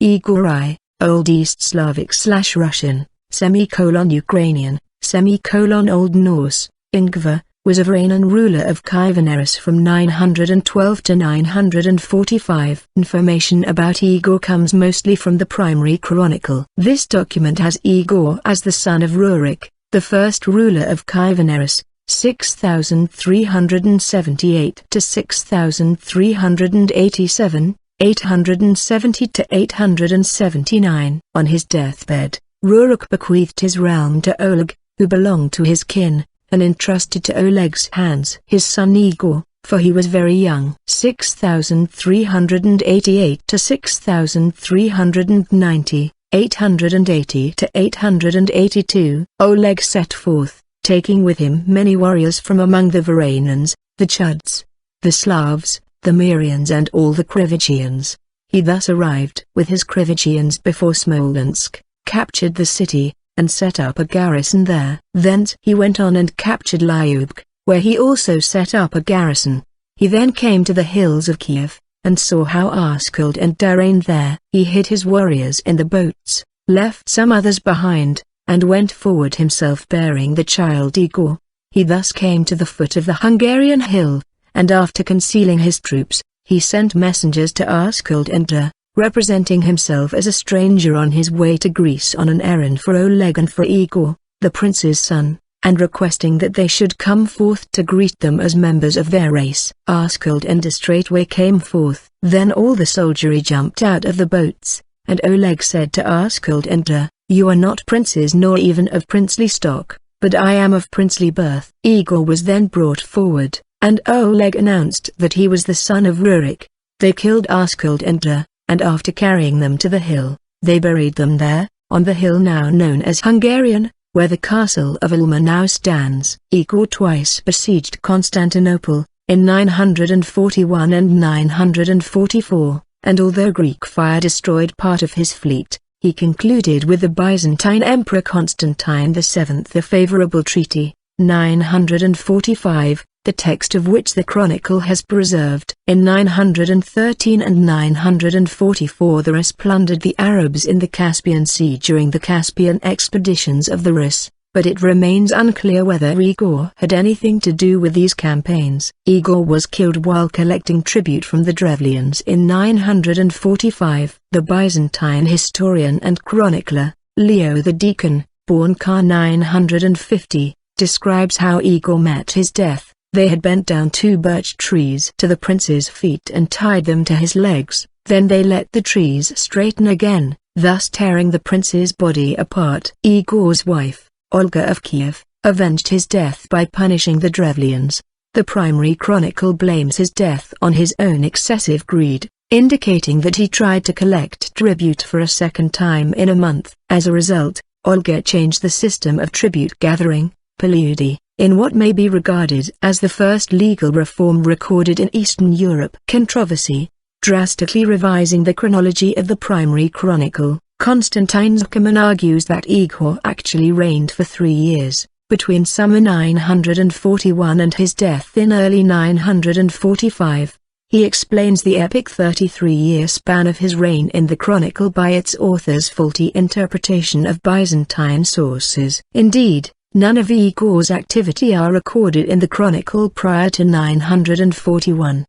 Igor I, Old East Slavic/Russian, Ukrainian, Old Norse, Ingvar, was a Varangian ruler of Kievan Rus from 912 to 945. Information about Igor comes mostly from the Primary Chronicle. This document has Igor as the son of Rurik, the first ruler of Kievan Rus, 6378 to 6387, 870 to 879. On his deathbed, Rurik bequeathed his realm to Oleg, who belonged to his kin, and entrusted to Oleg's hands his son Igor, for he was very young. 6388 to 6390, 880 to 882. Oleg set forth, taking with him many warriors from among the Varangians, the Chuds, the Slavs, the Merians and all the Krivichians. He thus arrived with his Krivichians before Smolensk, captured the city, and set up a garrison there. Thence he went on and captured Lyubech, where he also set up a garrison. He then came to the hills of Kiev, and saw how Askold and Dir reigned there. He hid his warriors in the boats, left some others behind, and went forward himself bearing the child Igor. He thus came to the foot of the Hungarian hill, and after concealing his troops, he sent messengers to Askold and Dir, representing himself as a stranger on his way to Greece on an errand for Oleg and for Igor, the prince's son, and requesting that they should come forth to greet them as members of their race. Askold and Dir straightway came forth. Then all the soldiery jumped out of the boats, and Oleg said to Askold and Dir, "You are not princes nor even of princely stock, but I am of princely birth." Igor was then brought forward, and Oleg announced that he was the son of Rurik. They killed Askold and Dir, and after carrying them to the hill, they buried them there, on the hill now known as Hungarian, where the castle of Ol'ma now stands. Igor twice besieged Constantinople, in 941 and 944, and although Greek fire destroyed part of his fleet, he concluded with the Byzantine Emperor Constantine VII a favorable treaty, 945, the text of which the Chronicle has preserved. In 913 and 944 the Rus plundered the Arabs in the Caspian Sea during the Caspian expeditions of the Rus, but it remains unclear whether Igor had anything to do with these campaigns. Igor was killed while collecting tribute from the Drevlians in 945. The Byzantine historian and chronicler, Leo the Deacon, born ca. 950, describes how Igor met his death. They had bent down 2 birch trees to the prince's feet and tied them to his legs, then they let the trees straighten again, thus tearing the prince's body apart. Igor's wife, Olga of Kiev, avenged his death by punishing the Drevlians. The Primary Chronicle blames his death on his own excessive greed, indicating that he tried to collect tribute for a second time in a month. As a result, Olga changed the system of tribute gathering, Paludi, in what may be regarded as the first legal reform recorded in Eastern Europe. Controversy, drastically revising the chronology of the Primary Chronicle. Konstantin Zuckerman argues that Igor actually reigned for 3 years, between summer 941 and his death in early 945. He explains the epic 33-year span of his reign in the Chronicle by its author's faulty interpretation of Byzantine sources. Indeed, none of Igor's activity are recorded in the Chronicle prior to 941.